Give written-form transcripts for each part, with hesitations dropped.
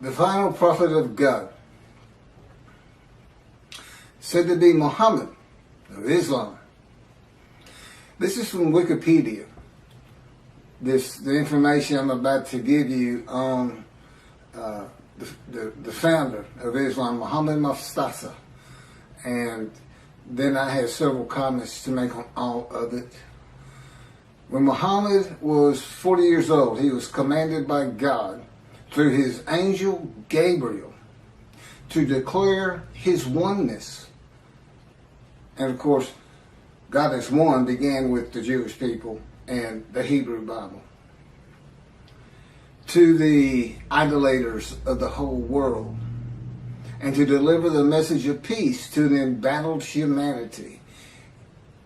the final prophet of God, said to be Mohammad of Islam. This is from Wikipedia. The information I'm about to give you on the founder of Islam, Muhammad Mustafa. And then I have several comments to make on all of it. When Muhammad was 40 years old, he was commanded by God through his angel Gabriel to declare his oneness. And of course, God is one began with the Jewish people and the Hebrew Bible. To the idolaters of the whole world, and to deliver the message of peace to the embattled humanity.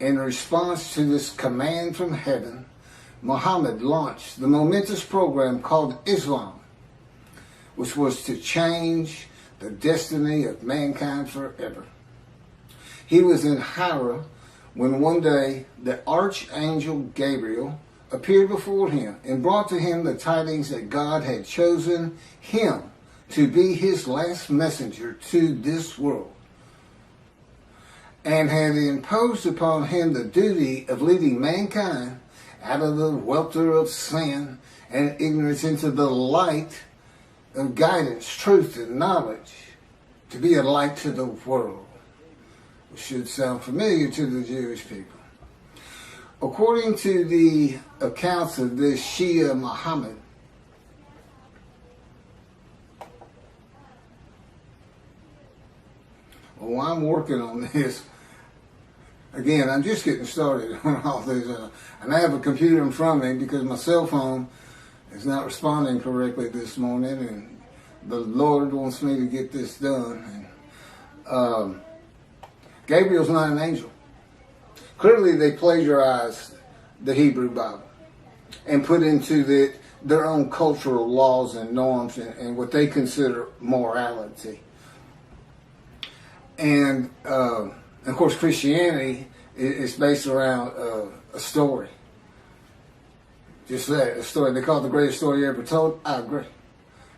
In response to this command from heaven, Muhammad launched the momentous program called Islam, which was to change the destiny of mankind forever. He was in Hira when one day the Archangel Gabriel appeared before him and brought to him the tidings that God had chosen him to be his last messenger to this world, and had imposed upon him the duty of leading mankind out of the welter of sin and ignorance into the light of guidance, truth, and knowledge, to be a light to the world, which should sound familiar to the Jewish people. According to the accounts of this Shia Muhammad, well, I'm working on this. Again, I'm just getting started on all this. And I have a computer in front of me because my cell phone is not responding correctly this morning. And the Lord wants me to get this done. And, Gabriel's not an angel. Clearly, they plagiarized the Hebrew Bible and put into their own cultural laws and norms and what they consider morality. And of course, Christianity is based around a story. Just that, a story. They call it the greatest story ever told. I agree.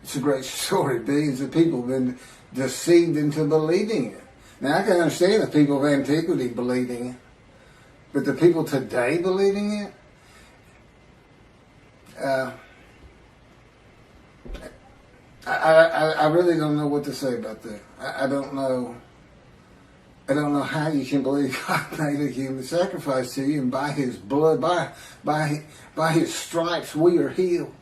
It's a great story. Billions of people have been deceived into believing it. Now, I can understand the people of antiquity believing it, but the people today believing it, I really don't know what to say about that. I don't know how you can believe God made a human sacrifice to you, and by His blood, by His stripes, we are healed.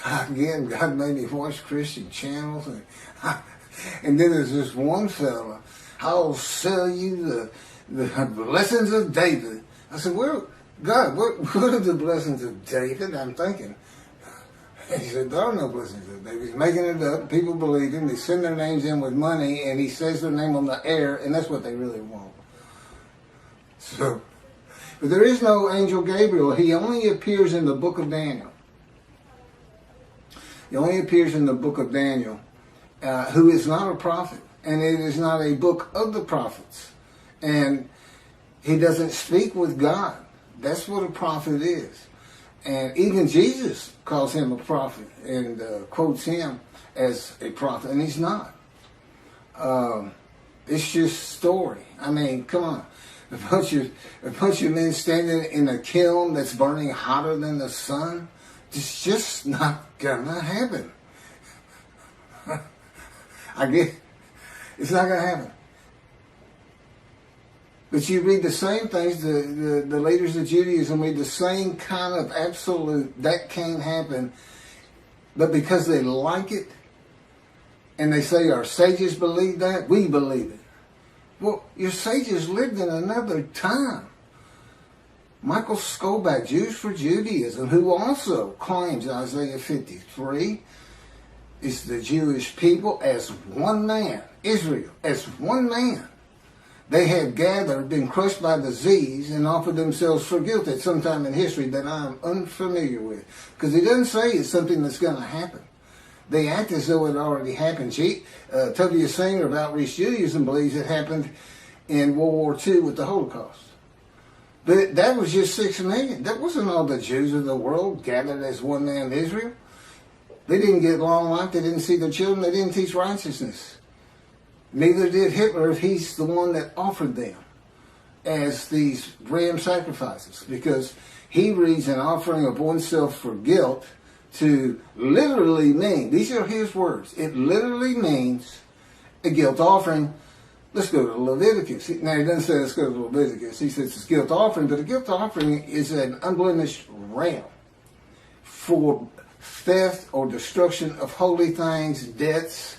Again, God made me watch Christian channels, and then there's this one fella, I'll sell you the blessings of David. I said, well, God, what are the blessings of David? I'm thinking. And he said, there are no blessings of David. He's making it up. People believe him. They send their names in with money, and he says their name on the air, and that's what they really want. So, but there is no angel Gabriel. He only appears in the book of Daniel. He only appears in the book of Daniel, who is not a prophet, and it is not a book of the prophets. And he doesn't speak with God. That's what a prophet is. And even Jesus calls him a prophet and quotes him as a prophet, and he's not. It's just story. I mean, come on. A bunch of men standing in a kiln that's burning hotter than the sun, it's just not gonna happen. It's not gonna happen. But you read the same things, the leaders of Judaism read the same kind of absolute, that can't happen. But because they like it, and they say our sages believe that, we believe it. Well, your sages lived in another time. Michael Skobac, Jews for Judaism, who also claims Isaiah 53 is the Jewish people as one man, Israel as one man. They had gathered, been crushed by disease, and offered themselves for guilt at some time in history that I'm unfamiliar with. Because he doesn't say it's something that's going to happen. They act as though it already happened. W. Singer of Outreach Judaism believes it happened in World War II with the Holocaust. But that was just 6 million. That wasn't all the Jews of the world gathered as one man Israel. They didn't get long life. They didn't see their children. They didn't teach righteousness. Neither did Hitler if he's the one that offered them as these ram sacrifices, because he reads an offering of oneself for guilt to literally mean, these are his words, it literally means a guilt offering. Let's go to Leviticus. Now, he doesn't say let's go to Leviticus. He says it's a guilt offering, but a guilt offering is an unblemished ram for theft or destruction of holy things, debts.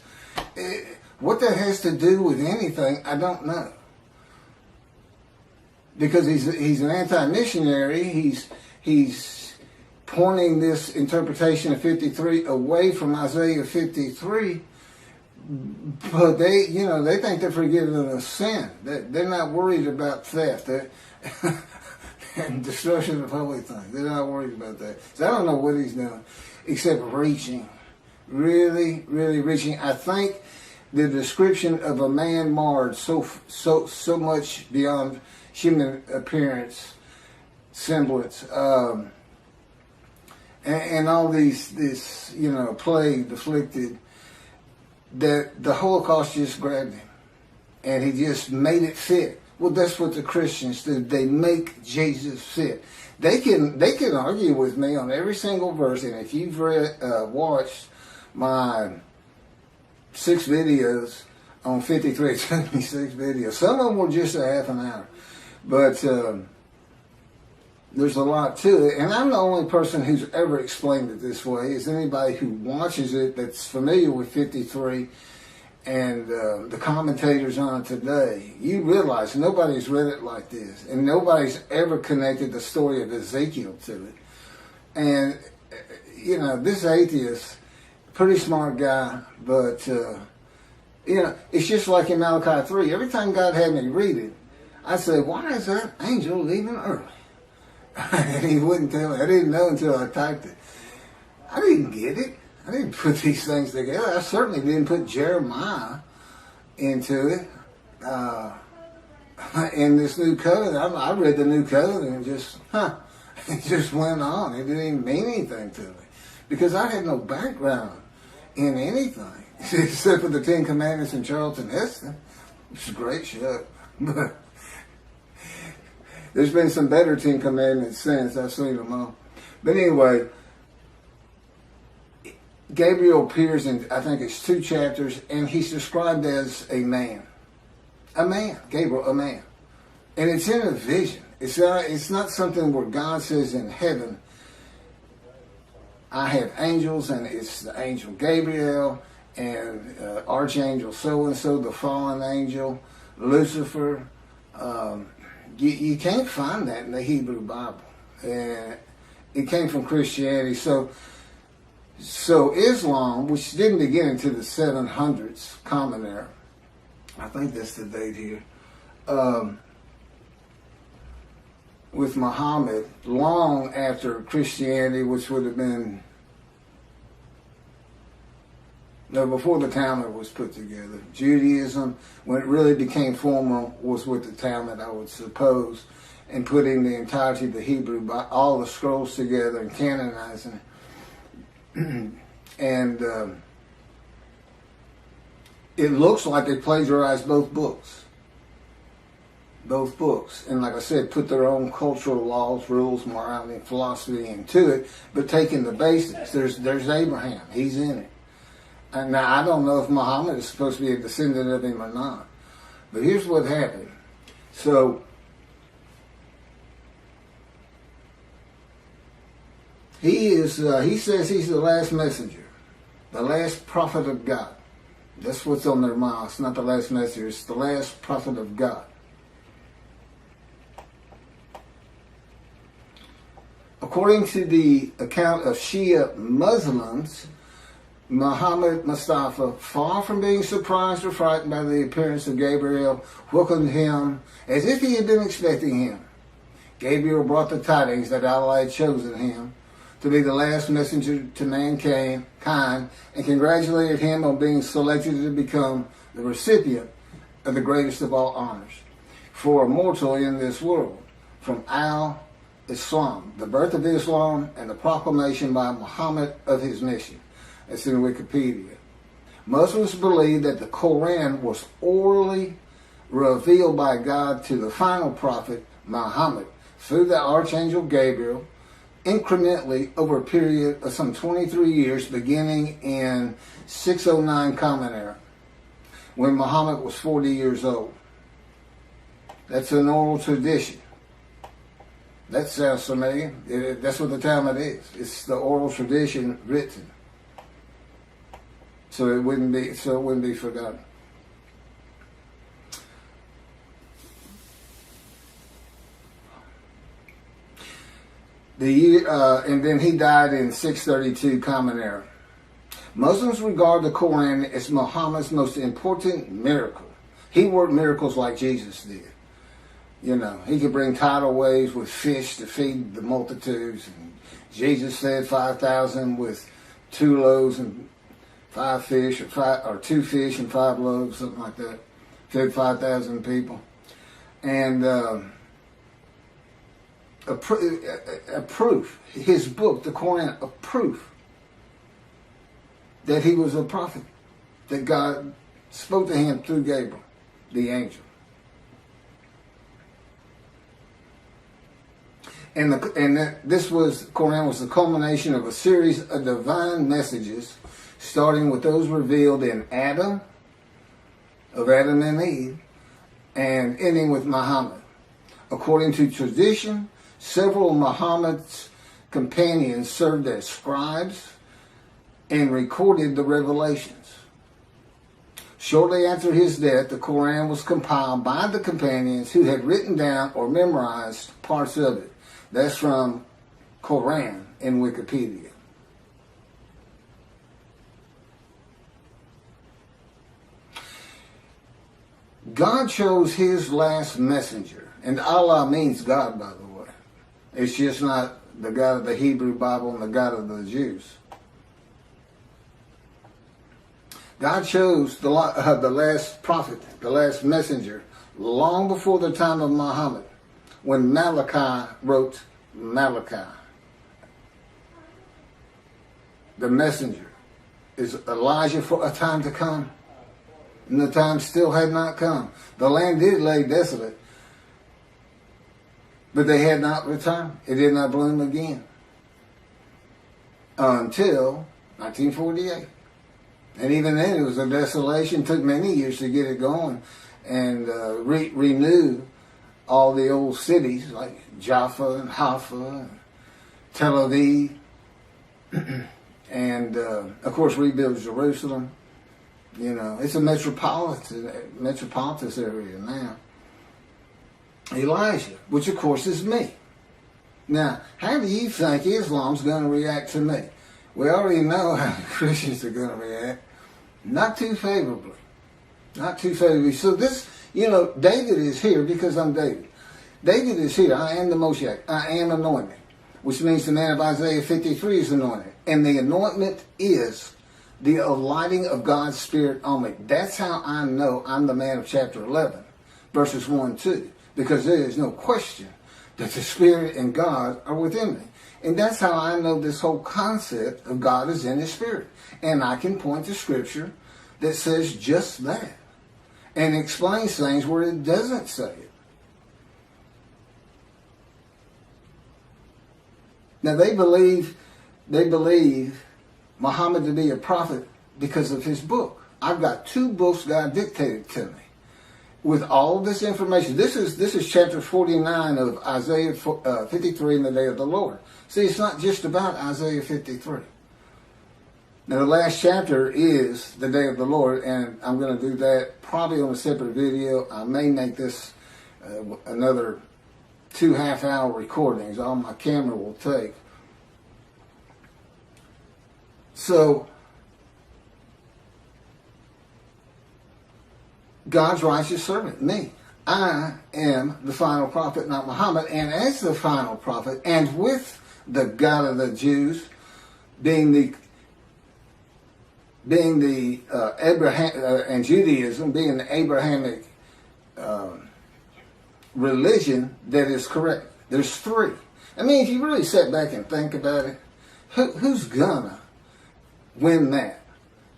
What that has to do with anything, I don't know. Because he's an anti-missionary. He's pointing this interpretation of 53 away from Isaiah 53. But they think they're forgiven of sin. They're not worried about theft and destruction of holy things. They're not worried about that. So I don't know what he's doing, except reaching, really, really reaching. I think the description of a man marred so much beyond human appearance, semblance, and all this plague afflicted, that the Holocaust just grabbed him and he just made it fit. Well, that's what the Christians do. They make Jesus fit. They can argue with me on every single verse, and if you've watched my 6 videos on 53, it took me 6 videos. Some of them were just a half an hour, but there's a lot to it, and I'm the only person who's ever explained it this way. Is anybody who watches it that's familiar with 53 and the commentators on it today, you realize nobody's read it like this, and nobody's ever connected the story of Ezekiel to it. And this atheist, pretty smart guy, but it's just like in Malachi 3. Every time God had me read it, I said, why is that angel leaving early? And he wouldn't tell me. I didn't know until I typed it. I didn't get it. I didn't put these things together. I certainly didn't put Jeremiah into it. In this new covenant, I read the new covenant and it just went on. It didn't even mean anything to me, because I had no background in anything except for the 10 Commandments and Charlton Heston, which is a great show. But there's been some better 10 Commandments since. I've seen them all. But anyway, Gabriel appears in, I think it's 2 chapters, and he's described as a man. A man. Gabriel, a man. And it's in a vision. It's not something where God says in heaven, I have angels, and it's the angel Gabriel, and Archangel so-and-so, the fallen angel, Lucifer. You can't find that in the Hebrew Bible. And it came from Christianity. So Islam, which didn't begin until the 700s, Common Era, I think that's the date here, with Mohammad, long after Christianity, which would have been, before the Talmud was put together. Judaism, when it really became formal, was with the Talmud, I would suppose, and putting the entirety of the Hebrew, all the scrolls together and canonizing it. And it looks like they plagiarized both books. Both books. And like I said, put their own cultural laws, rules, morality, and philosophy into it, but taking the basics. There's Abraham. He's in it. And now, I don't know if Muhammad is supposed to be a descendant of him or not. But here's what happened. So, he says he's the last messenger, the last prophet of God. That's what's on their mouth. It's not the last messenger, it's the last prophet of God. According to the account of Shia Muslims, Muhammad Mustafa, far from being surprised or frightened by the appearance of Gabriel, welcomed him as if he had been expecting him. Gabriel brought the tidings that Allah had chosen him to be the last messenger to mankind, and congratulated him on being selected to become the recipient of the greatest of all honors for a mortal in this world, from Al-Islam, the birth of Islam, and the proclamation by Muhammad of his mission. It's in Wikipedia. Muslims believe that the Quran was orally revealed by God to the final prophet, Muhammad, through the Archangel Gabriel, incrementally over a period of some 23 years, beginning in 609 Common Era, when Muhammad was 40 years old. That's an oral tradition. That sounds familiar. That's what the Talmud is. It's the oral tradition written, so it wouldn't be forgotten. The year, and then he died in 632 Common Era. Muslims regard the Quran as Muhammad's most important miracle. He worked miracles like Jesus did. You know, he could bring tidal waves with fish to feed the multitudes. And Jesus fed 5,000 with 2 loaves and 5 fish, or 2 fish and 5 loaves, something like that. Fed 5,000 people. And a proof, his book, the Quran, a proof that he was a prophet, that God spoke to him through Gabriel, the angel. And this Quran was the culmination of a series of divine messages, starting with those revealed in Adam and Eve, and ending with Muhammad. According to tradition, several of Muhammad's companions served as scribes and recorded the revelations. Shortly after his death, the Quran was compiled by the companions who had written down or memorized parts of it. That's from Quran in Wikipedia. God chose his last messenger. And Allah means God, by the way. It's just not the God of the Hebrew Bible and the God of the Jews. God chose the last prophet, the last messenger, long before the time of Muhammad, when Malachi wrote Malachi. The messenger is Elijah for a time to come. And the time still had not come. The land did lay desolate, but they had not returned. It did not bloom again until 1948. And even then it was a desolation. It took many years to get it going and renew all the old cities like Jaffa and Haifa and Tel Aviv. And of course rebuild Jerusalem. You know, it's a metropolitan area now. Elijah, which of course is me. Now, how do you think Islam's going to react to me? We already know how the Christians are going to react. Not too favorably. Not too favorably. So this, you know, David is here because I'm David. David is here. I am the Moshiach. I am anointed. Which means the man of Isaiah 53 is anointed. And the anointment is the alighting of God's Spirit on me. That's how I know I'm the man of chapter 11, verses 1 and 2. Because there is no question that the Spirit and God are within me. And that's how I know this whole concept of God is in His Spirit. And I can point to Scripture that says just that. And explains things where it doesn't say it. Now they believe Muhammad to be a prophet because of his book. I've got 2 books God dictated to me with all this information. This is chapter 49 of Isaiah 53 in the day of the Lord. See, it's not just about Isaiah 53. Now the last chapter is the day of the Lord, and I'm going to do that probably on a separate video. I may make this another 2 half-hour recordings. All my camera will take. So, God's righteous servant, me. I am the final prophet, not Muhammad. And as the final prophet, and with the God of the Jews, being the Abraham and Judaism being the Abrahamic religion that is correct. There's 3. I mean, if you really sit back and think about it, who's gonna win that?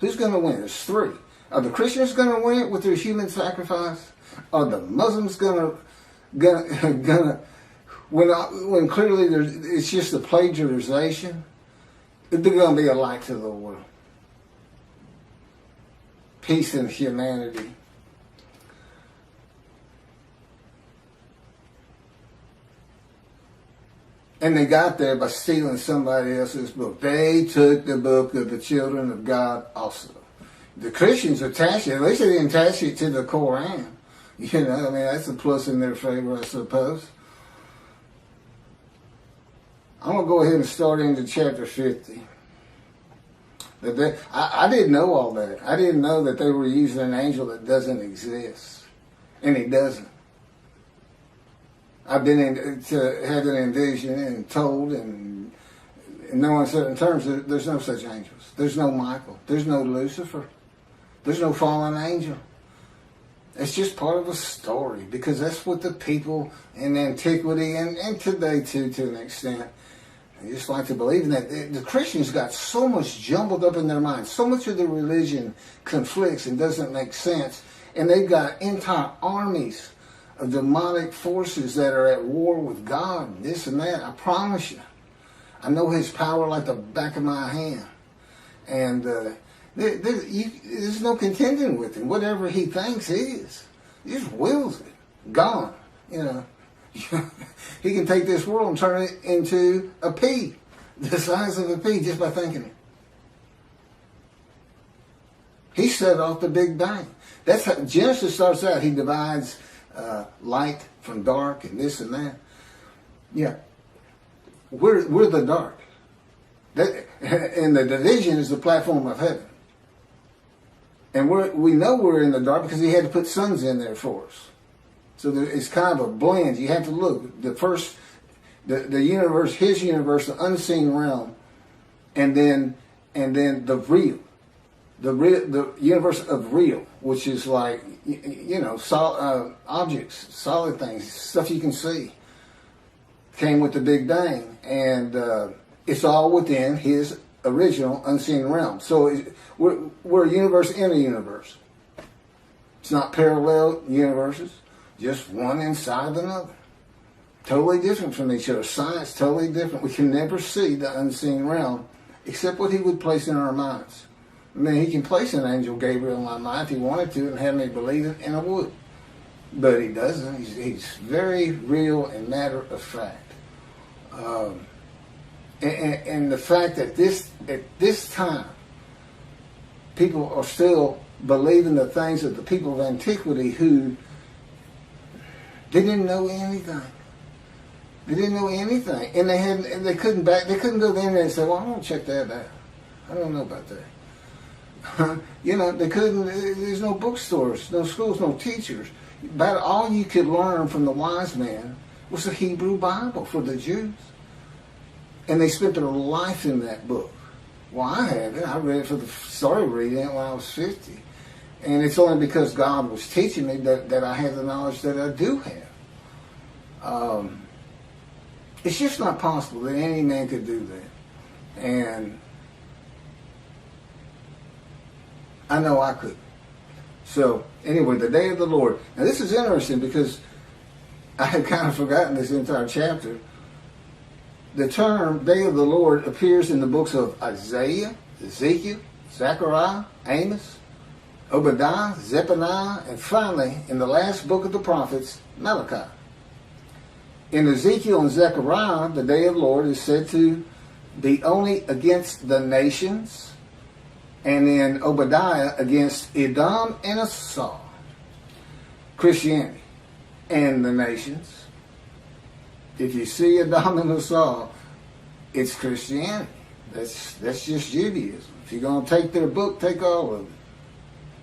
Who's going to win? There's three. Are the Christians going to win it with their human sacrifice? Are the Muslims going to when clearly it's just a plagiarization? They're going to be a light to the world. Peace and humanity. And they got there by stealing somebody else's book. They took the book of the children of God also. The Christians attached it. At least they didn't attach it to the Koran. You know, I mean, that's a plus in their favor, I suppose. I'm going to go ahead and start into chapter 50. I didn't know all that. I didn't know that they were using an angel that doesn't exist. And he doesn't. I've been had an envision and told and in no uncertain terms there's no such angels. There's no Michael. There's no Lucifer. There's no fallen angel. It's just part of a story because that's what the people in antiquity and today too, to an extent, they just like to believe in that. The Christians got so much jumbled up in their minds. So much of their religion conflicts and doesn't make sense. And they've got entire armies of demonic forces that are at war with God and this and that. I promise you. I know his power like the back of my hand. And there's no contending with him. Whatever he thinks is. He just wills it. Gone. You know. He can take this world and turn it into a pea. The size of a pea just by thinking it. He set off the Big Bang. That's how Genesis starts out. He divides light from dark and this and that. Yeah. We're the dark. And the division is the platform of heaven. And we know we're in the dark because he had to put suns in there for us. So it's kind of a blend. You have to look. The universe, his universe, the unseen realm, and then the real. The universe of real, which is like, objects, solid things, stuff you can see, came with the Big Bang. And it's all within his original unseen realm. So we're a universe in a universe. It's not parallel universes, just one inside another. Totally different from each other. Science, totally different. We can never see the unseen realm except what he would place in our minds. I mean, he can place an angel Gabriel in my mind if he wanted to and have me believe it, and I would. But he doesn't. He's very real and matter of fact. And the fact that at this time, people are still believing the things of the people of antiquity who they didn't know anything. They didn't know anything, and they couldn't go there and say, "Well, I want to check that out. I don't know about that." They couldn't. There's no bookstores, no schools, no teachers. About all you could learn from the wise men was the Hebrew Bible for the Jews, and they spent their life in that book. Well, I haven't. I read it started reading it when I was 50, and it's only because God was teaching me that I have the knowledge that I do have. It's just not possible that any man could do that, and I know I couldn't. So, anyway, the day of the Lord. Now, this is interesting because I had kind of forgotten this entire chapter. The term day of the Lord appears in the books of Isaiah, Ezekiel, Zechariah, Amos, Obadiah, Zephaniah, and finally, in the last book of the prophets, Malachi. In Ezekiel and Zechariah, the day of the Lord is said to be only against the nations, and in Obadiah against Edom and Esau, Christianity, and the nations. If you see Edom and Esau, it's Christianity. That's just Judaism. If you're going to take their book, take all of it.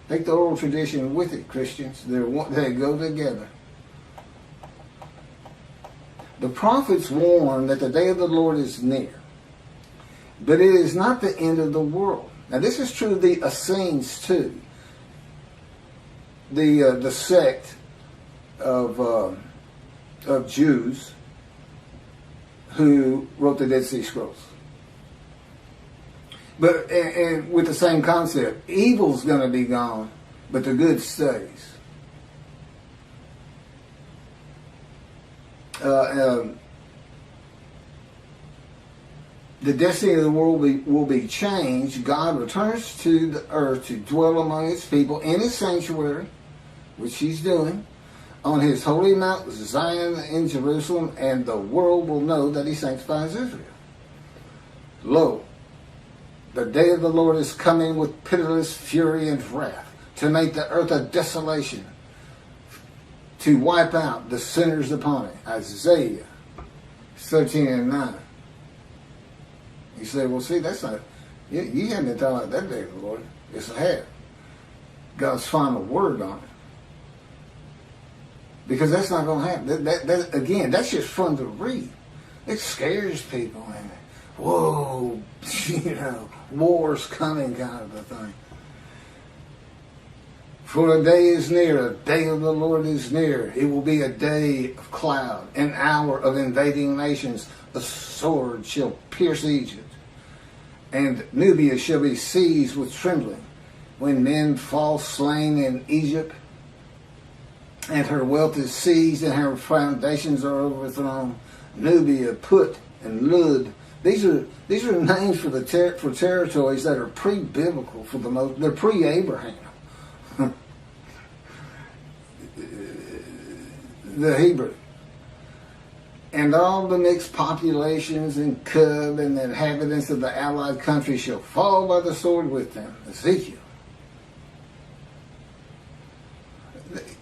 Take the oral tradition with it, Christians. They go together. The prophets warn that the day of the Lord is near, but it is not the end of the world. Now, this is true of the Essenes too. The sect of Jews who wrote the Dead Sea Scrolls. But and with the same concept, evil's going to be gone, but the good stays. The destiny of the world will be changed. God returns to the earth to dwell among his people in his sanctuary, which he's doing, on his holy Mount Zion in Jerusalem, and the world will know that he sanctifies Israel. Lo, the day of the Lord is coming with pitiless fury and wrath, to make the earth a desolation, to wipe out the sinners upon it. Isaiah 13 and 9. You say, well, see, that's not, you haven't been talking about that day of the Lord. Yes, I have. God's final word on it. Because that's not going to happen. That, again, that's just fun to read. It scares people. And, whoa, war's coming kind of a thing. For a day is near, a day of the Lord is near. It will be a day of cloud, an hour of invading nations. A sword shall pierce Egypt, and Nubia shall be seized with trembling. When men fall slain in Egypt, and her wealth is seized, and her foundations are overthrown. Nubia, Put, and Lud. These are names for for territories that are pre-biblical for the most. They're pre-Abraham. The Hebrew. And all the mixed populations in Cub and the inhabitants of the allied country shall fall by the sword with them. Ezekiel.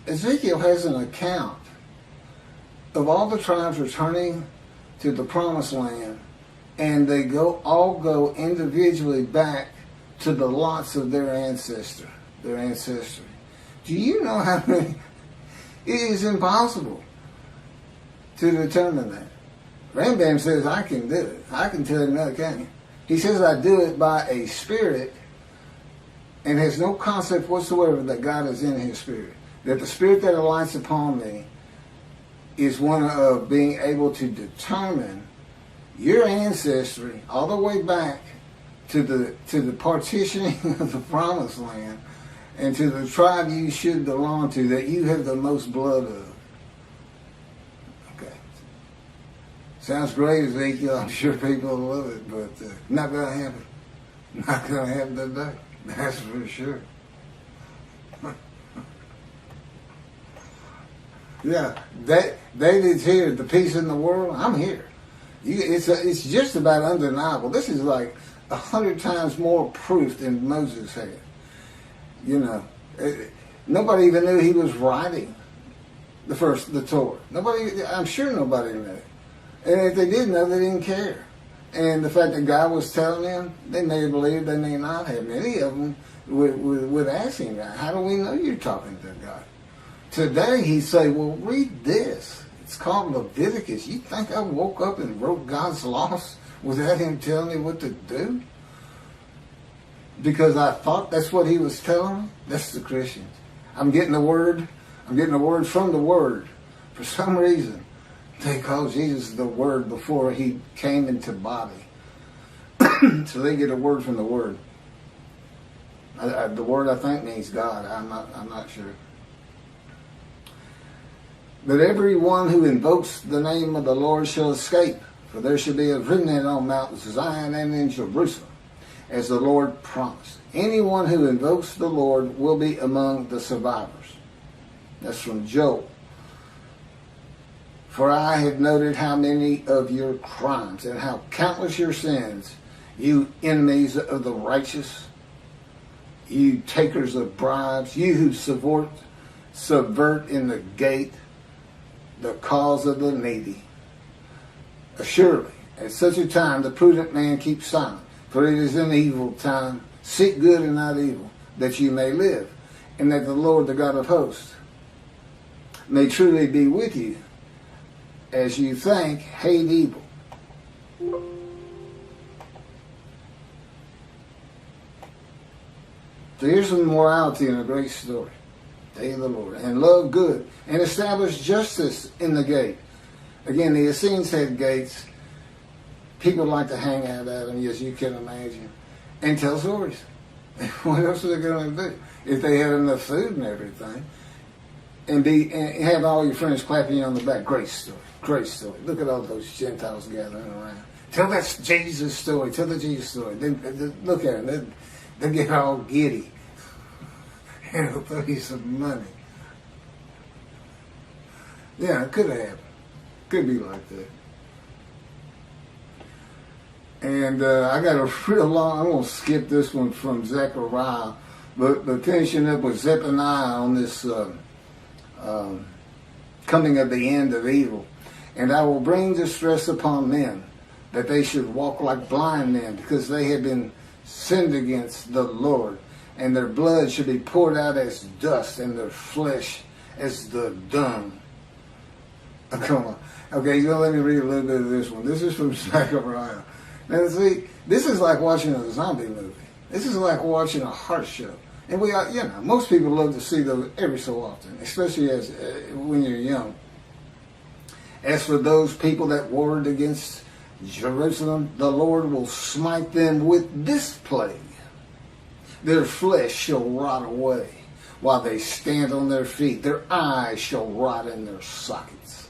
Ezekiel has an account of all the tribes returning to the promised land, and they all go individually back to the lots of their ancestry. Do you know how many? It is impossible to determine that. Rambam says, I can do it. I can tell him that, can't he? He says, I do it by a spirit, and has no concept whatsoever that God is in his spirit. That the spirit that alights upon me is one of being able to determine your ancestry all the way back to the partitioning of the promised land, and to the tribe you should belong to, that you have the most blood of. Okay. Sounds great, Ezekiel. I'm sure people will love it, but not going to happen. Not going to happen today. That's for sure. Yeah, David's here. The peace in the world. I'm here. It's just about undeniable. This is like 100 times more proof than Moses had. Nobody even knew he was writing the Torah. I'm sure nobody knew. And if they did know, they didn't care. And the fact that God was telling them, they may have believed, they may not have. Many of them would ask him, how do we know you're talking to God? Today he'd say, well, read this. It's called Leviticus. You think I woke up and wrote God's laws without him telling me what to do? Because I thought that's what he was telling me? That's the Christians. I'm getting the word. I'm getting the word from the word. For some reason, they call Jesus the word before he came into body. So they get a word from the word. The word, I think, means God. I'm not sure. But everyone who invokes the name of the Lord shall escape, for there shall be a remnant on Mount Zion and in Jerusalem, as the Lord promised. Anyone who invokes the Lord will be among the survivors. That's from Joel. For I have noted how many of your crimes and how countless your sins, you enemies of the righteous, you takers of bribes, you who subvert in the gate the cause of the needy. Surely, at such a time, the prudent man keeps silent, for it is an evil time. Seek good and not evil, that you may live, and that the Lord, the God of hosts, may truly be with you, as you think, hate evil. So here's some morality in a great story. Day of the Lord. And love good. And establish justice in the gate. Again, the Essenes had gates. People like to hang out at them, as you can imagine. and tell stories. What else are they going to do? If they had enough food and everything, and have all your friends clapping you on the back. Great story, great story. Look at all those Gentiles gathering around. Tell that Jesus story. Tell the Jesus story. Then look at them. They get all giddy. And they'll throw you some money. Yeah, it could happen. Could be like that. And I got a real long, I'm going to skip this one from Zechariah, but finishing up with Zephaniah on this coming of the end of evil. And I will bring distress upon men, that they should walk like blind men, because they have been sinned against the Lord. And their blood should be poured out as dust, and their flesh as the dung. Oh, come on. Okay, so let me read a little bit of this one. This is from Zechariah. Now, see, this is like watching a zombie movie. This is like watching a heart show. And we are, most people love to see those every so often, especially as when you're young. As for those people that warred against Jerusalem, the Lord will smite them with this plague. Their flesh shall rot away while they stand on their feet. Their eyes shall rot in their sockets,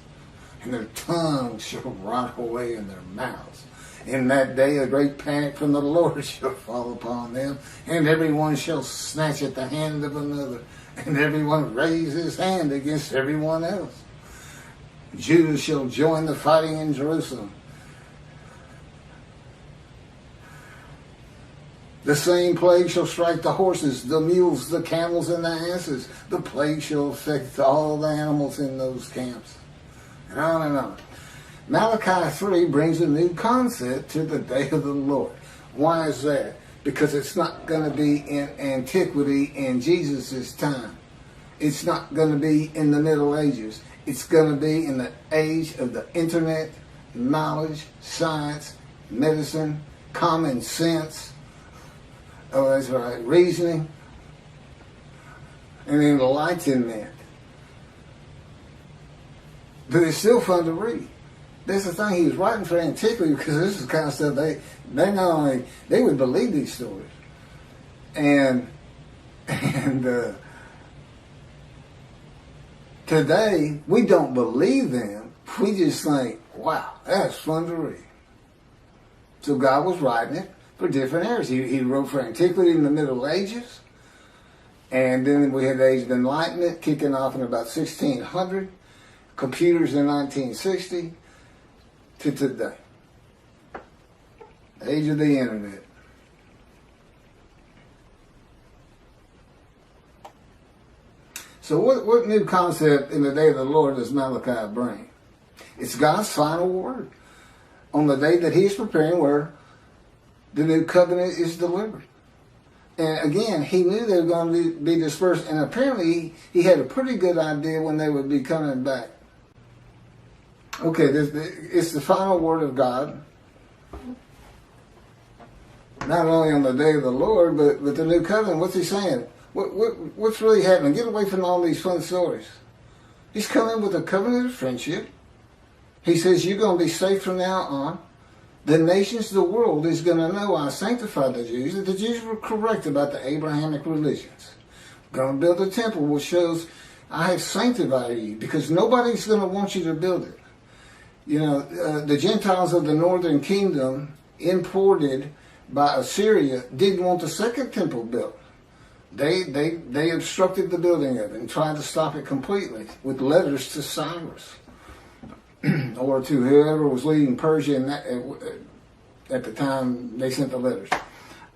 and their tongues shall rot away in their mouths. In that day a great panic from the Lord shall fall upon them, and everyone shall snatch at the hand of another, and everyone raise his hand against everyone else. Judah shall join the fighting in Jerusalem. The same plague shall strike the horses, the mules, the camels, and the asses. The plague shall affect all the animals in those camps. And on and on. Malachi 3 brings a new concept to the day of the Lord. Why is that? Because it's not going to be in antiquity in Jesus' time. It's not going to be in the Middle Ages. It's going to be in the age of the internet, knowledge, science, medicine, common sense. Oh, that's right, reasoning, and enlightenment. But it's still fun to read. That's the thing, he was writing for antiquity, because this is the kind of stuff they not only, they would believe these stories. And today, we don't believe them. We just think, wow, that's fun to read. So God was writing it for different eras. He wrote for antiquity in the Middle Ages, and then we had the Age of Enlightenment kicking off in about 1600, computers in 1960, to today. The age of the internet. So what new concept in the day of the Lord does Malachi bring? It's God's final word on the day that he's preparing, where the new covenant is delivered. And again, he knew they were going to be dispersed, and apparently he had a pretty good idea when they would be coming back. Okay, it's the final word of God, not only on the day of the Lord, but the new covenant. What's he saying? What's really happening? Get away from all these fun stories. He's coming with a covenant of friendship. He says you're going to be safe from now on. The nations of the world is going to know I sanctified the Jews, that the Jews were correct about the Abrahamic religions. I'm going to build a temple which shows I have sanctified you, because nobody's going to want you to build it. The Gentiles of the northern kingdom, imported by Assyria, didn't want the second temple built. They obstructed the building of it and tried to stop it completely with letters to Cyrus or to whoever was leading Persia at the time they sent the letters.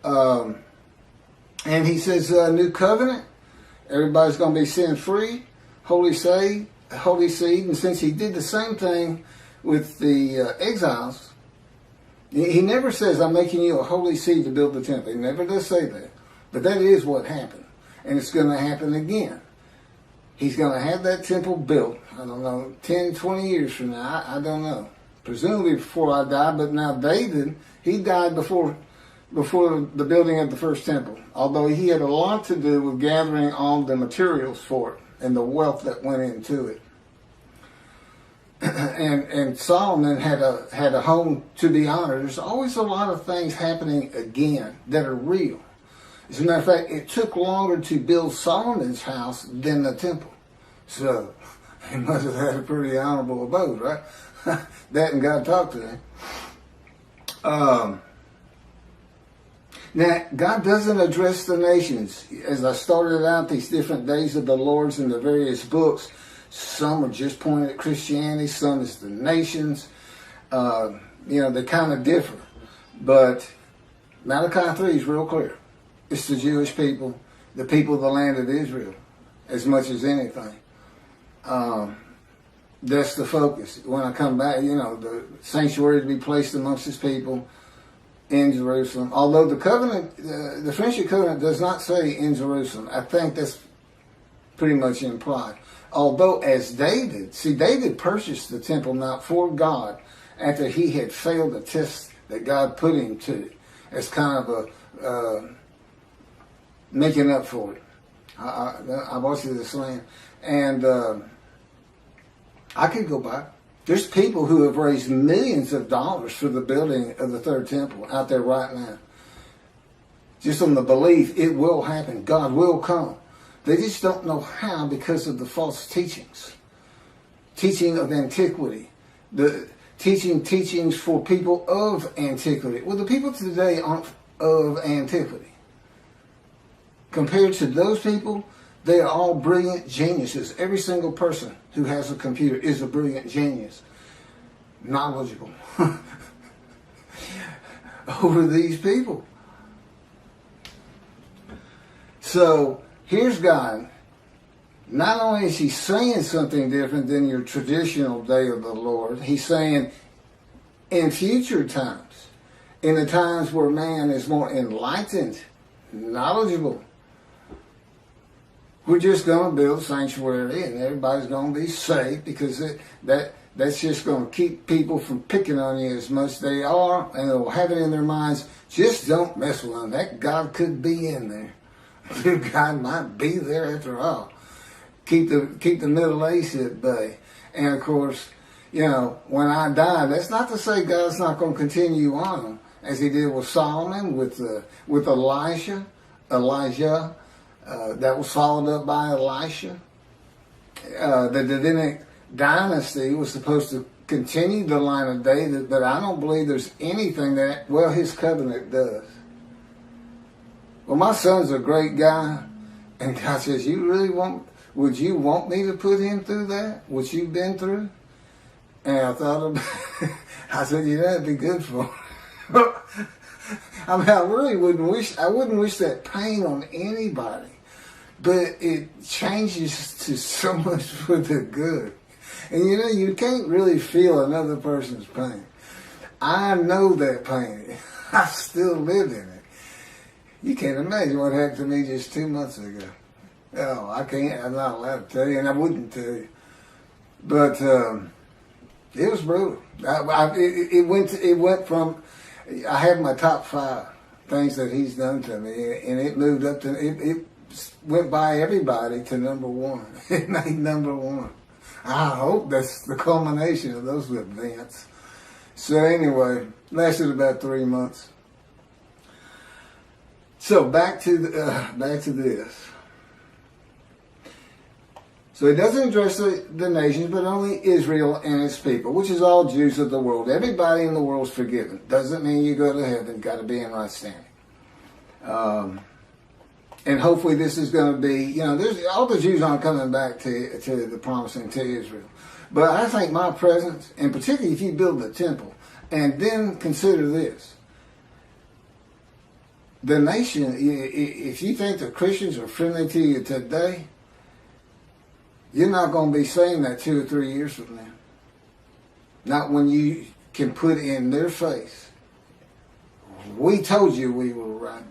And he says, new covenant, everybody's going to be sin free, holy seed. And since he did the same thing with the exiles, he never says, I'm making you a holy seed to build the temple. He never does say that. But that is what happened. And it's going to happen again. He's going to have that temple built, I don't know, 10, 20 years from now. I don't know. Presumably before I die. But now David, he died before the building of the first temple. Although he had a lot to do with gathering all the materials for it and the wealth that went into it. and Solomon had a home to be honored. There's always a lot of things happening again that are real. As a matter of fact, it took longer to build Solomon's house than the temple. So he must have had a pretty honorable abode, right? That and God talked to him. Now, God doesn't address the nations. As I started out, these different days of the Lord's in the various books, some are just pointed at Christianity, some is the nations. They kind of differ. But Malachi 3 is real clear. It's the Jewish people, the people of the land of Israel, as much as anything. That's the focus. When I come back, the sanctuary to be placed amongst his people in Jerusalem. Although the covenant, the friendship covenant does not say in Jerusalem. I think that's pretty much implied. Although as David purchased the Temple Mount for God after he had failed the test that God put him to, as kind of a making up for it. I watched this land. And I could go back. There's people who have raised millions of dollars for the building of the third temple out there right now. Just on the belief it will happen. God will come. They just don't know how because of the false teachings. Teaching of antiquity. The teachings for people of antiquity. Well, the people today aren't of antiquity. Compared to those people, they are all brilliant geniuses. Every single person who has a computer is a brilliant genius. Knowledgeable. Over these people. So, here's God. Not only is he saying something different than your traditional day of the Lord, he's saying in future times, in the times where man is more enlightened, knowledgeable, we're just going to build a sanctuary and everybody's going to be safe because that's just going to keep people from picking on you as much as they are, and they'll have it in their minds, just don't mess with them. That God could be in there. God might be there after all. Keep the Middle East at bay. And of course, when I die, that's not to say God's not going to continue on as he did with Solomon, with Elijah. That was followed up by Elisha. The Davidic dynasty was supposed to continue the line of David, but I don't believe there's anything his covenant does. Well, my son's a great guy, and God says, would you want me to put him through that? What you've been through? And I thought about it. I said, that'd be good for him. I mean, I really wouldn't wish that pain on anybody. But it changes to so much for the good. And you can't really feel another person's pain. I know that pain. I still live in it. You can't imagine what happened to me just 2 months ago. Oh, I can't. I'm not allowed to tell you, and I wouldn't tell you. But it was brutal. It went from, I had my top 5 things that he's done to me, and it moved up to, it went by everybody to number 1. It made number 1. I hope that's the culmination of those events. So anyway, lasted about 3 months. So back to this. So it doesn't address the nations, but only Israel and its people, which is all Jews of the world. Everybody in the world is forgiven. Doesn't mean you go to heaven. Got to be in right standing. And hopefully this is going to be, there's all the Jews aren't coming back to the promising to Israel. But I think my presence, and particularly if you build the temple, and then consider this. The nation, if you think the Christians are friendly to you today, you're not going to be saying that 2 or 3 years from now. Not when you can put in their face, we told you we were right.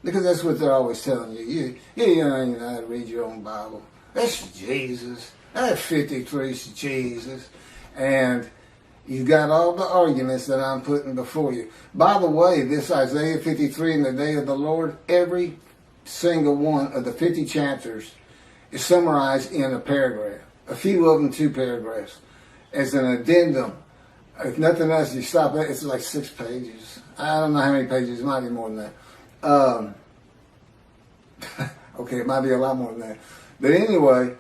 Because that's what they're always telling you. You don't know how to read your own Bible. That's Jesus. That 53 is Jesus. And you've got all the arguments that I'm putting before you. By the way, this Isaiah 53 in the day of the Lord, every single one of the 50 chapters is summarized in a paragraph. A few of them 2 paragraphs. as an addendum. If nothing else, you stop it. It's like 6 pages. I don't know how many pages. It might be more than that. Okay, it might be a lot more than that. But anyway,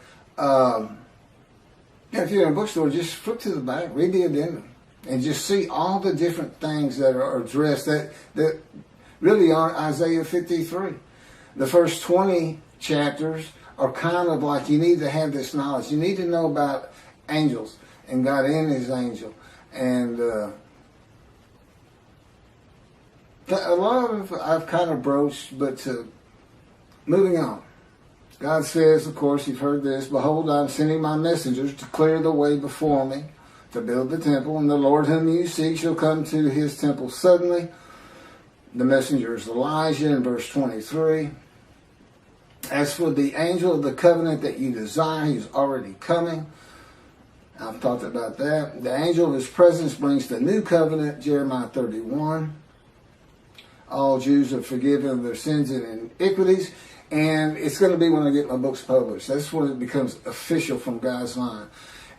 if you're in a bookstore, just flip to the back, read the addendum, and just see all the different things that are addressed that really aren't Isaiah 53. The first 20 chapters are kind of like, you need to have this knowledge. You need to know about angels and God and his angel. And a lot of I've kind of broached, but moving on. God says, of course, you've heard this, behold, I'm sending my messengers to clear the way before me, to build the temple, and the Lord whom you seek shall come to his temple suddenly. The messenger is Elijah in verse 23. As for the angel of the covenant that you desire, he is already coming. I've talked about that. The angel of his presence brings the new covenant, Jeremiah 31. All Jews are forgiven of their sins and iniquities. And it's going to be when I get my books published. That's when it becomes official from God's line.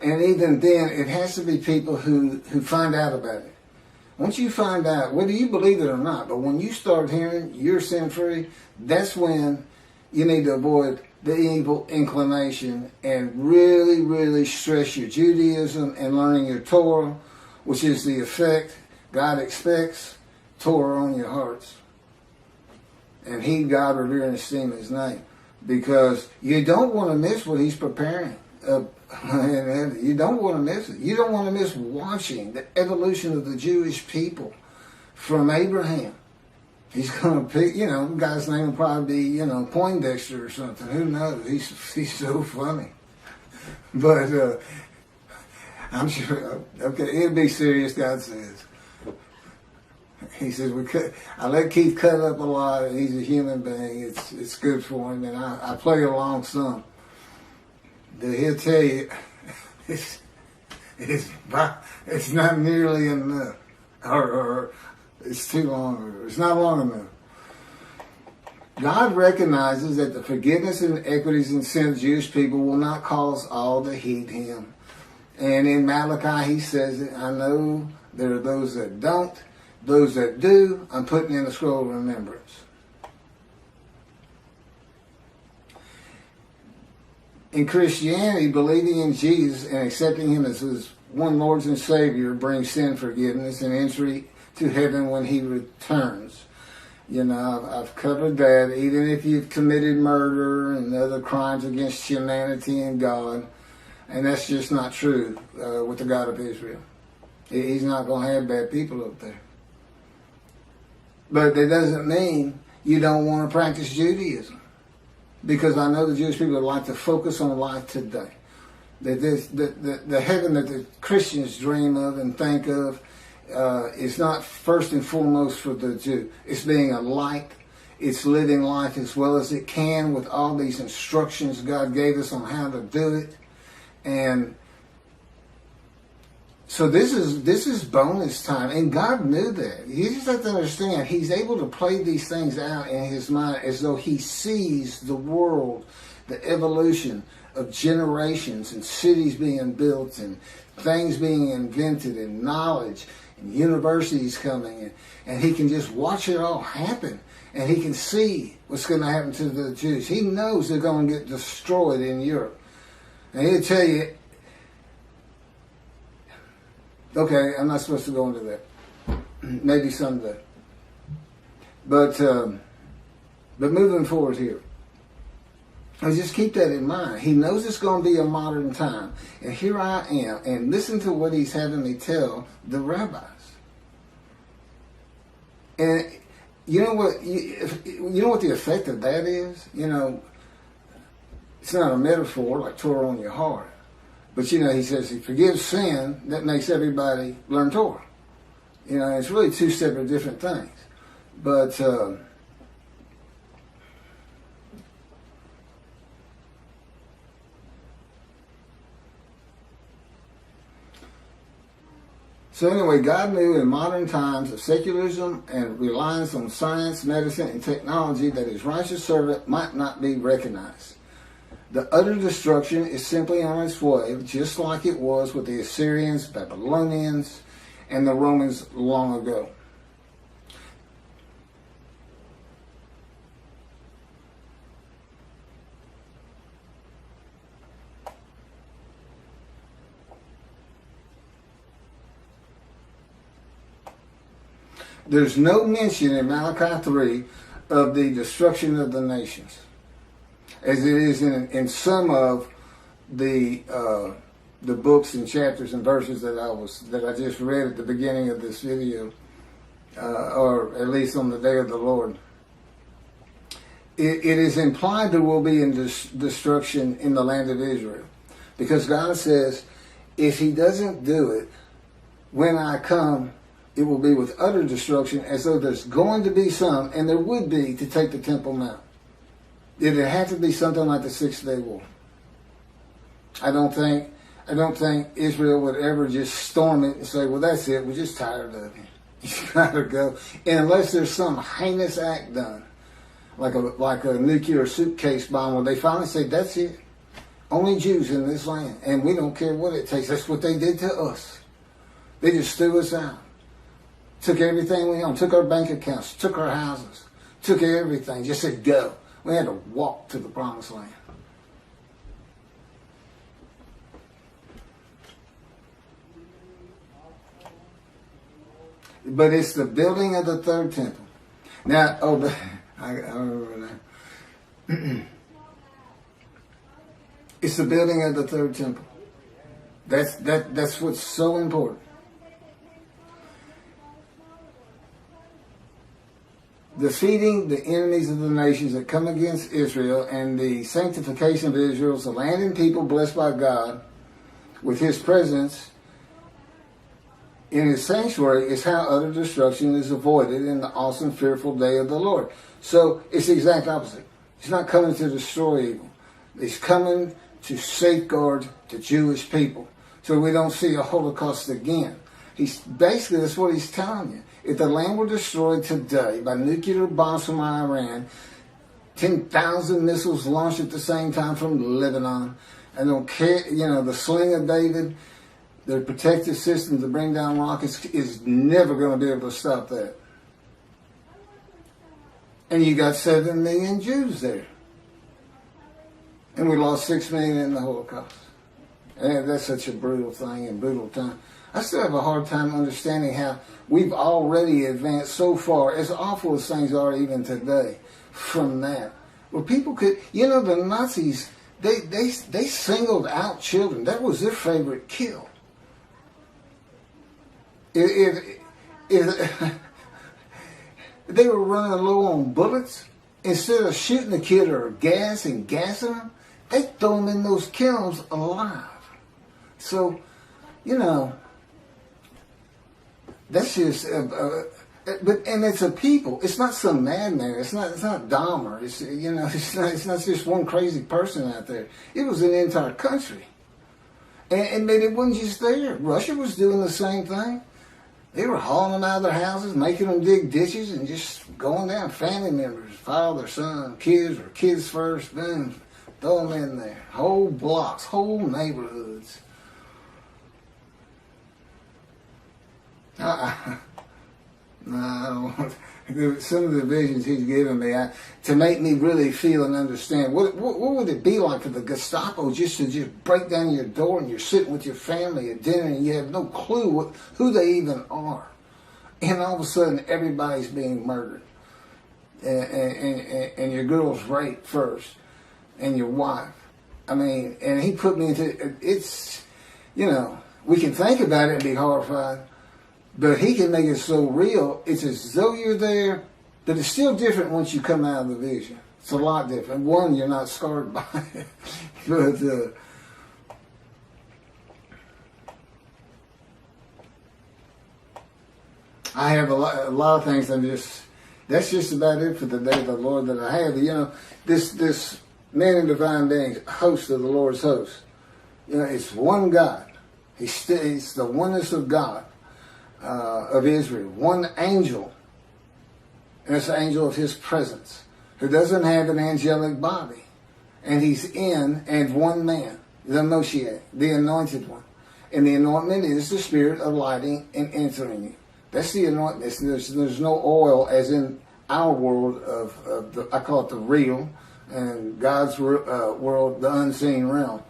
And even then, it has to be people who find out about it. Once you find out, whether you believe it or not, but when you start hearing you're sin-free, that's when you need to avoid the evil inclination and really, really stress your Judaism and learning your Torah, which is the effect God expects, Torah on your hearts. And heed God, revere, and esteem his name. Because you don't want to miss what he's preparing. You don't want to miss it. You don't want to miss watching the evolution of the Jewish people from Abraham. He's going to pick, the guy's name will probably be, Poindexter or something. Who knows? He's so funny. But I'm sure, okay, it'll be serious, God says. He says, I let Keith cut up a lot, and he's a human being. It's good for him, and I play along some. But he'll tell you, it's not nearly enough, or it's too long, or it's not long enough. God recognizes that the forgiveness and equities and sin of Jewish people will not cause all to heed him. And in Malachi, he says it, I know there are those that don't. Those that do, I'm putting in a scroll of remembrance. In Christianity, believing in Jesus and accepting him as his one Lord and Savior brings sin forgiveness and entry to heaven when he returns. I've covered that. Even if you've committed murder and other crimes against humanity and God, and that's just not true with the God of Israel. He's not going to have bad people up there. But that doesn't mean you don't want to practice Judaism. Because I know the Jewish people would like to focus on life today. The heaven that the Christians dream of and think of is not first and foremost for the Jew. It's being a light. It's living life as well as it can with all these instructions God gave us on how to do it. And so this is bonus time, and God knew that. You just have to understand, he's able to play these things out in his mind as though he sees the world, the evolution of generations and cities being built and things being invented and knowledge and universities coming in. And he can just watch it all happen, and he can see what's going to happen to the Jews. He knows they're going to get destroyed in Europe. And he'll tell you, okay, I'm not supposed to go into that. Maybe someday. But moving forward here, I just keep that in mind. He knows it's going to be a modern time. And here I am. And listen to what he's having me tell the rabbis. And you know what? You know what the effect of that is? It's not a metaphor like Torah on your heart. But, he says he forgives sin, that makes everybody learn Torah. It's really two separate different things. But, so anyway, God knew in modern times of secularism and reliance on science, medicine, and technology that his righteous servant might not be recognized. The utter destruction is simply on its way, just like it was with the Assyrians, Babylonians, and the Romans long ago. There's no mention in Malachi 3 of the destruction of the nations, as it is in some of the books and chapters and verses that I just read at the beginning of this video, or at least on the day of the Lord. It is implied there will be destruction in the land of Israel, because God says, if He doesn't do it, when I come, it will be with utter destruction, as though there's going to be some, and there would be, to take the Temple Mount. It'd have to be something like the 6-day war. I don't think Israel would ever just storm it and say, well, that's it, we're just tired of it. You gotta go. And unless there's some heinous act done, like a nuclear suitcase bomb, where they finally say, that's it. Only Jews in this land, and we don't care what it takes. That's what they did to us. They just threw us out. Took everything we owned, took our bank accounts, took our houses, took everything, just said go. We had to walk to the promised land. But it's the building of the third temple. Now, I remember now. It's the building of the third temple. That's what's so important. Defeating the enemies of the nations that come against Israel, and the sanctification of Israel as a land and people blessed by God with His presence in His sanctuary, is how utter destruction is avoided in the awesome, fearful day of the Lord. So it's the exact opposite. He's not coming to destroy evil. He's coming to safeguard the Jewish people, so we don't see a Holocaust again. Basically, that's what He's telling you. If the land were destroyed today by nuclear bombs from Iran, 10,000 missiles launched at the same time from Lebanon, and don't care, the sling of David, their protective system to bring down rockets is never going to be able to stop that. And you got 7 million Jews there. And we lost 6 million in the Holocaust. And that's such a brutal thing and brutal time. I still have a hard time understanding how we've already advanced so far, as awful as things are even today, from that. Well, people could, the Nazis, they singled out children. That was their favorite kill. If they were running low on bullets, instead of shooting the kid or gassing them, they throw them in those kilns alive. So, that's just, and it's a people. It's not some madman. It's not Dahmer. It's not just one crazy person out there. It was an entire country, and it wasn't just there. Russia was doing the same thing. They were hauling them out of their houses, making them dig ditches, and just going down. Family members, father, son, kids, or kids first, then throw them in there. Whole blocks, whole neighborhoods. No, some of the visions he's given me to make me really feel and understand what would it be like for the Gestapo just to break down your door and you're sitting with your family at dinner and you have no clue who they even are, and all of a sudden everybody's being murdered, and your girl's raped first, and your wife. I mean, and he put me into it's, we can think about it and be horrified. But he can make it so real, it's as though you're there, but it's still different once you come out of the vision. It's a lot different. One, you're not scarred by it. But I have a lot of things that's just about it for the day of the Lord that I have. This man in divine beings, host of the Lord's host, it's one God. It's the oneness of God. Of Israel, one angel, and it's the angel of His presence, who doesn't have an angelic body. and he's in and one man, the Moshiach, the anointed one. And the anointment is the spirit of lighting and entering you. That's the anointment. There's no oil as in our world of the, I call it the real, and God's world, the unseen realm,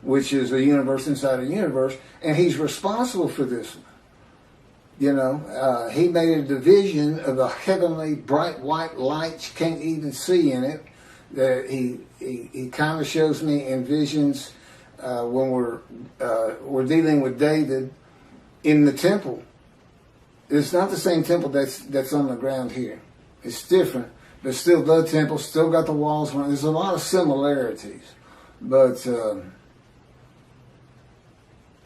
which is a universe inside a universe, and he's responsible for this one. You know, he made a division of the heavenly bright white light you can't even see in it. That he kind of shows me in visions when we're dealing with David in the temple. It's not the same temple that's on the ground here. It's different, but still the temple, still got the walls. There's a lot of similarities, but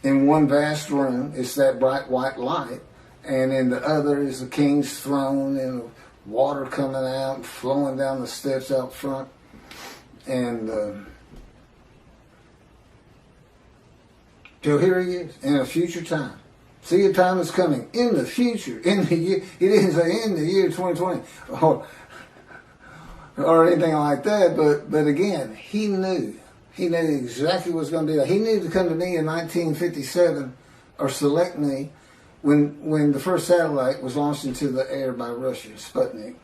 in one vast room, it's that bright white light, and in the other is the king's throne and water coming out, flowing down the steps out front, and so here he is in a future time. See, a time is coming in the future, in the year. He didn't say in the year 2020 or anything like that. But again, he knew exactly what was going to be like. He knew to come to me in 1957 or select me when the first satellite was launched into the air by Russia, Sputnik.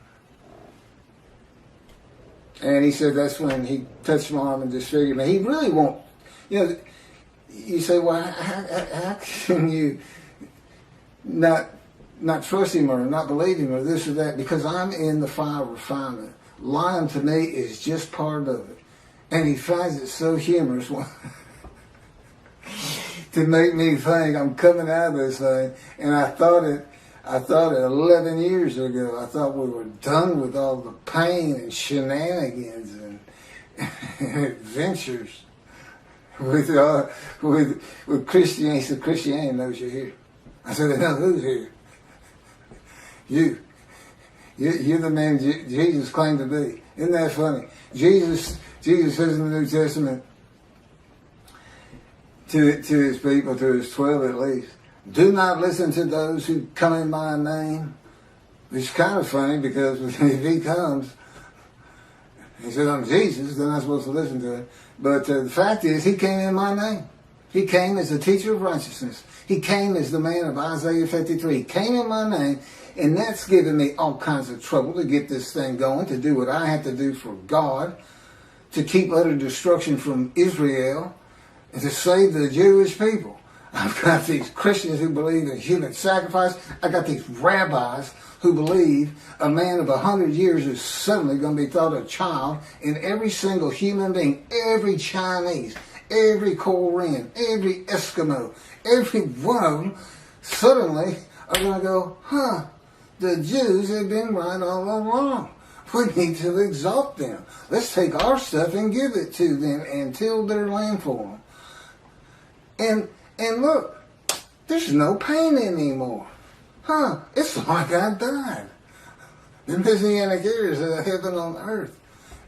And he said that's when he touched my arm and disfigured me. He really won't. You know, you say, well, how can you not trust him or not believe him or this or that? Because I'm in the fire of refinement. Lying to me is just part of it. And he finds it so humorous to make me think I'm coming out of this thing. And I thought it 11 years ago. I thought we were done with all the pain and shenanigans and adventures with Christianity. So Christianity knows you're here. I said, they know who's here. You're the man Jesus claimed to be. Isn't that funny? Jesus says in the New Testament to his people, to his 12 at least, do not listen to those who come in my name. Which is kind of funny because if he comes, he said, I'm Jesus, then I'm supposed to listen to him. But the fact is, he came in my name. He came as a teacher of righteousness. He came as the man of Isaiah 53. He came in my name, and that's given me all kinds of trouble to get this thing going, to do what I have to do for God, to keep utter destruction from Israel, and to save the Jewish people. I've got these Christians who believe in human sacrifice. I got these rabbis who believe a man of 100 years is suddenly going to be thought a child, and every single human being, every Chinese, every Korean, every Eskimo, every one of them suddenly are going to go, the Jews have been right all along. We need to exalt them. Let's take our stuff and give it to them and till their land for them. And look, there's no pain anymore. It's like I died. The Messianic era is heaven on earth.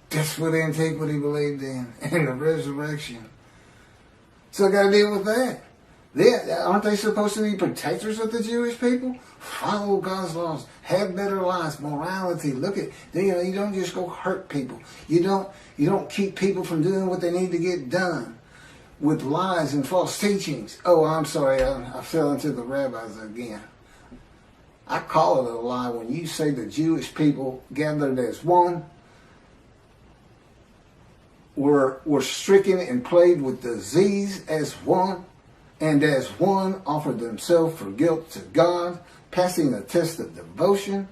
That's what antiquity believed in, and the resurrection. So I got to deal with that. Aren't they supposed to be protectors of the Jewish people? Follow God's laws, have better lives, morality. Look at, you don't just go hurt people. You don't keep people from doing what they need to get done with lies and false teachings. Oh, I'm sorry, I fell into the rabbis again. I call it a lie when you say the Jewish people gathered as one were stricken and plagued with disease as one, and as one offered themselves for guilt to God, passing a test of devotion,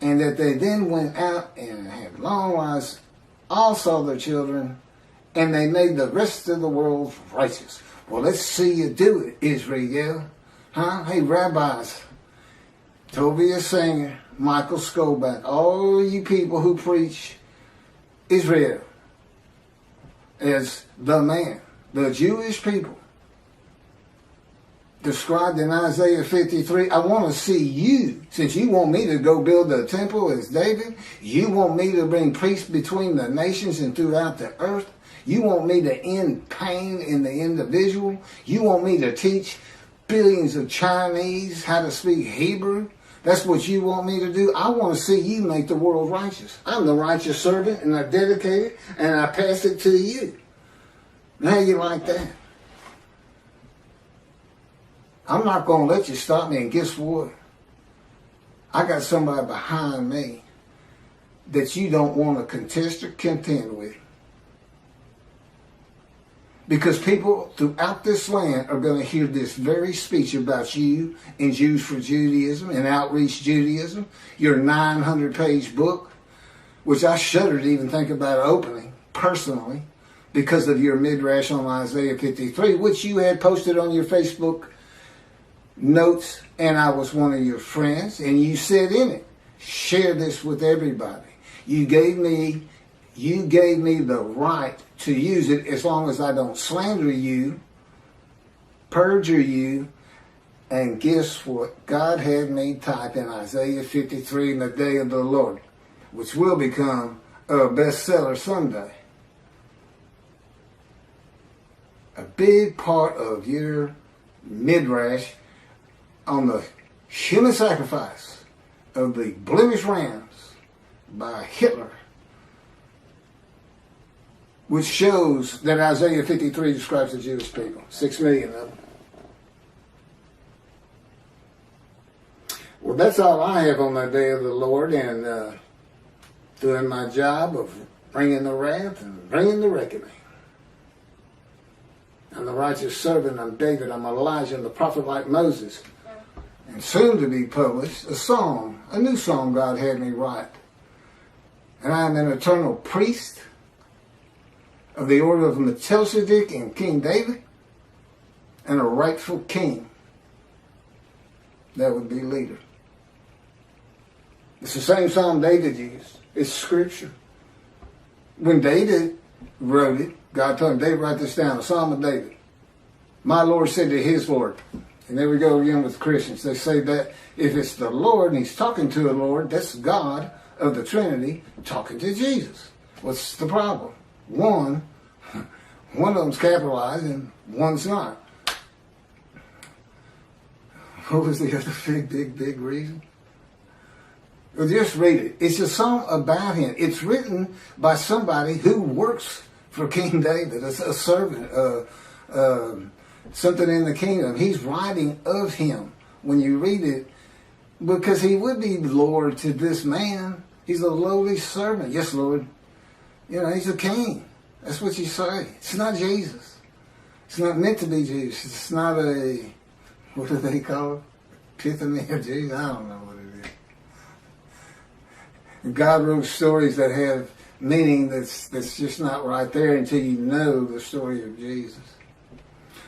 and that they then went out and had long lives, all saw their children, and they made the rest of the world righteous. Well, let's see you do it, Israel. Hey, rabbis, Tobias Singer, Michael Skoback, all you people who preach Israel as the man, the Jewish people, described in Isaiah 53, I want to see you, since you want me to go build a temple as David, you want me to bring peace between the nations and throughout the earth, you want me to end pain in the individual, you want me to teach billions of Chinese how to speak Hebrew, That's what you want me to do? I want to see you make the world righteous. I'm the righteous servant, and I dedicate it, and I pass it to you. How you like that? I'm not going to let you stop me, and guess what? I got somebody behind me that you don't want to contest or contend with. Because people throughout this land are going to hear this very speech about you in Jews for Judaism and Outreach Judaism, your 900-page book, which I shudder to even think about opening, personally, because of your midrash on Isaiah 53, which you had posted on your Facebook notes, and I was one of your friends, and you said in it, share this with everybody. You gave me the right to use it as long as I don't slander you, perjure you, and guess what? God had me type in Isaiah 53 in the day of the Lord, which will become a bestseller someday. A big part of your midrash on the human sacrifice of the blemished rams by Hitler, which shows that Isaiah 53 describes the Jewish people, 6 million of them. Well, that's all I have on the day of the Lord, and doing my job of bringing the wrath and bringing the reckoning. I'm the righteous servant, I'm David, I'm Elijah, I'm the prophet like Moses. And soon to be published, a new song God had me write. And I am an eternal priest of the order of Melchizedek and King David, and a rightful king. That would be leader. It's the same song David used. It's scripture. When David wrote it, God told him, David, write this down, a Psalm of David. My Lord said to his Lord. And there we go again with Christians. They say that if it's the Lord and he's talking to the Lord, that's God of the Trinity talking to Jesus. What's the problem? One of them's capitalized and one's not. What was the other big reason? Well, just read it. It's a song about him. It's written by somebody who works for King David, a servant, something in the kingdom. He's writing of him when you read it, because he would be Lord to this man. He's a lowly servant. Yes, Lord. You know, he's a king. That's what you say. It's not Jesus. It's not meant to be Jesus. It's not a, what do they call it? Epiphany of Jesus? I don't know what it is. God wrote stories that have meaning that's just not right there until you know the story of Jesus.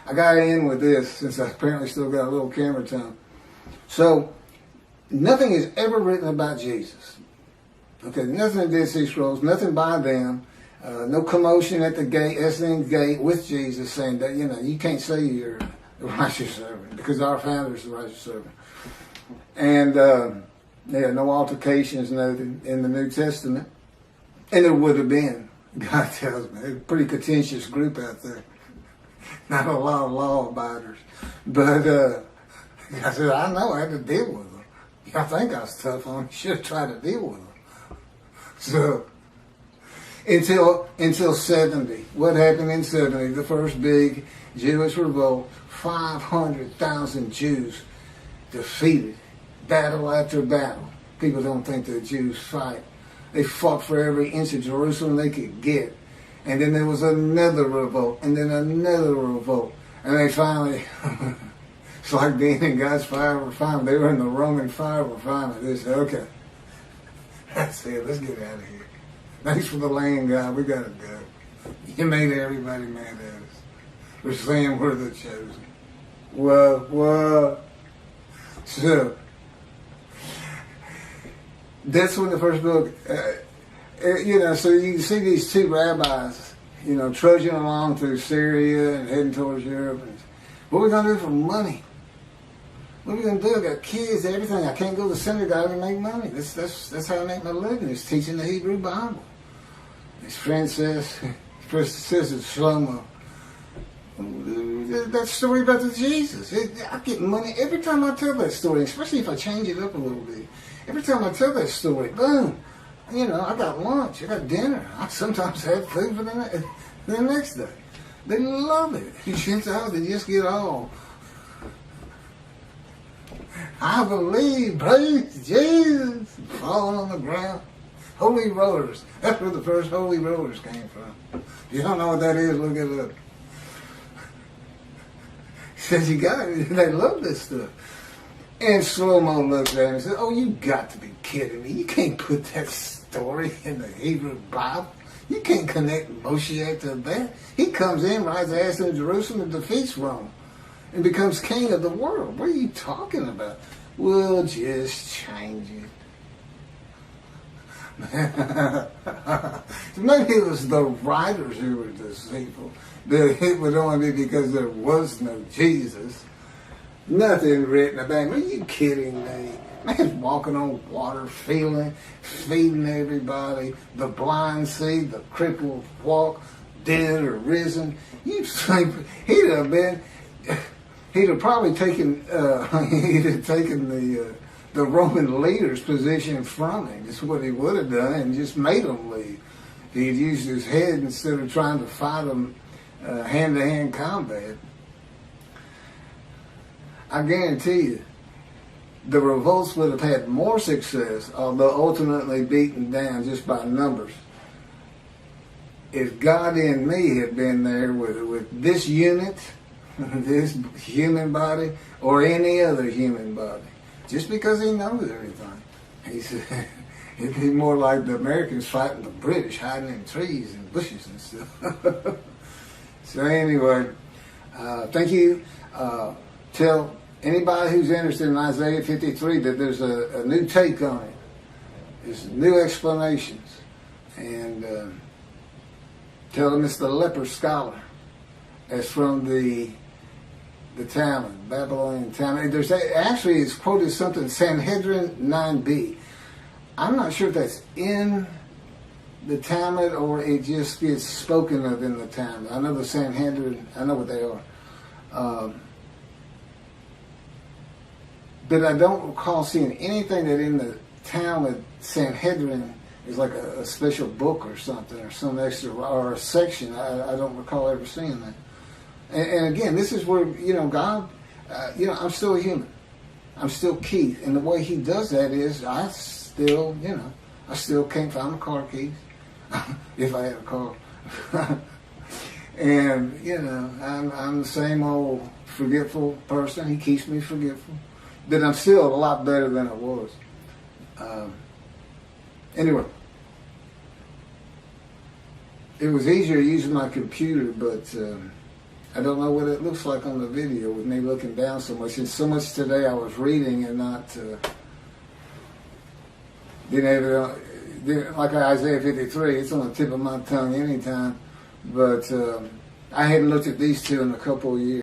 I got to end with this, since I apparently still got a little camera time. So, nothing is ever written about Jesus. Okay, nothing in Dead Sea Scrolls, nothing by them. No commotion at the gate, Essening gate with Jesus saying that, you know, you can't say you're the righteous servant because our founder is the righteous servant. And no altercations noted in the New Testament. And there would have been, God tells me, a pretty contentious group out there. Not a lot of law abiders. But I said, I know, I had to deal with them. I think I was tough on them. Should have tried to deal with them. So, until 70. What happened in 70? The first big Jewish revolt. 500,000 Jews defeated. Battle after battle. People don't think the Jews fight. They fought for every inch of Jerusalem they could get. And then there was another revolt. And then another revolt. And they finally, it's like being in God's fire refinement. They were in the Roman fire refinement. They said, okay, that's it. Let's get out of here. Thanks for the land, God. We got to go. You made everybody mad at us. We're saying we're the chosen. Whoa. So, that's when the first book, so you can see these two rabbis, trudging along through Syria and heading towards Europe. And what are we going to do for money? What are we going to do? I got kids, everything. I can't go to synagogue and make money. That's how I make my living, is teaching the Hebrew Bible. His friend says, it's Shlomo, That story about the Jesus. I get money every time I tell that story, especially if I change it up a little bit. Every time I tell that story, boom, I got lunch, I got dinner. I sometimes have food for the next day. They love it. Gentiles, they just get all. I believe, praise Jesus, falling on the ground. Holy rollers. That's where the first holy rollers came from. If you don't know what that is, look it up. He says, you got it. They love this stuff. And Slow-Mo looked at him and said, oh, you got to be kidding me. You can't put that story in the Hebrew Bible. You can't connect Moshiach to that. He comes in, rides ass in Jerusalem, and defeats Rome, and becomes king of the world. What are you talking about? We'll just change it. Maybe it was the writers who were deceitful. That it would only be because there was no Jesus. Nothing written about him. Are you kidding me? Man's walking on water, feeding everybody. The blind see, the crippled walk, dead or risen. You think he'd have probably taken the Roman leader's position from him. That's what he would have done, and just made them leave. He'd used his head instead of trying to fight them hand-to-hand combat. I guarantee you, the revolts would have had more success, although ultimately beaten down just by numbers, if God in me had been there with this unit, this human body, or any other human body. Just because he knows everything. He said, it'd be more like the Americans fighting the British, hiding in trees and bushes and stuff. So anyway, thank you. Tell anybody who's interested in Isaiah 53 that there's a new take on it. There's new explanations. And tell them it's the leper scholar. That's from the Talmud, Babylonian Talmud. There's actually, it's quoted something, Sanhedrin 9b. I'm not sure if that's in the Talmud or it just gets spoken of in the Talmud. I know the Sanhedrin, I know what they are. But I don't recall seeing anything that in the Talmud, Sanhedrin is like a special book or something, or some extra, or a section. I don't recall ever seeing that. And again, this is where, God, I'm still a human. I'm still Keith. And the way he does that is I still can't find my car keys. If I had a car. And, I'm the same old forgetful person. He keeps me forgetful. But I'm still a lot better than I was. Anyway. It was easier using my computer, but I don't know what it looks like on the video with me looking down so much. And so much today I was reading and not being able to, like Isaiah 53, it's on the tip of my tongue anytime. But I hadn't looked at these two in a couple of years.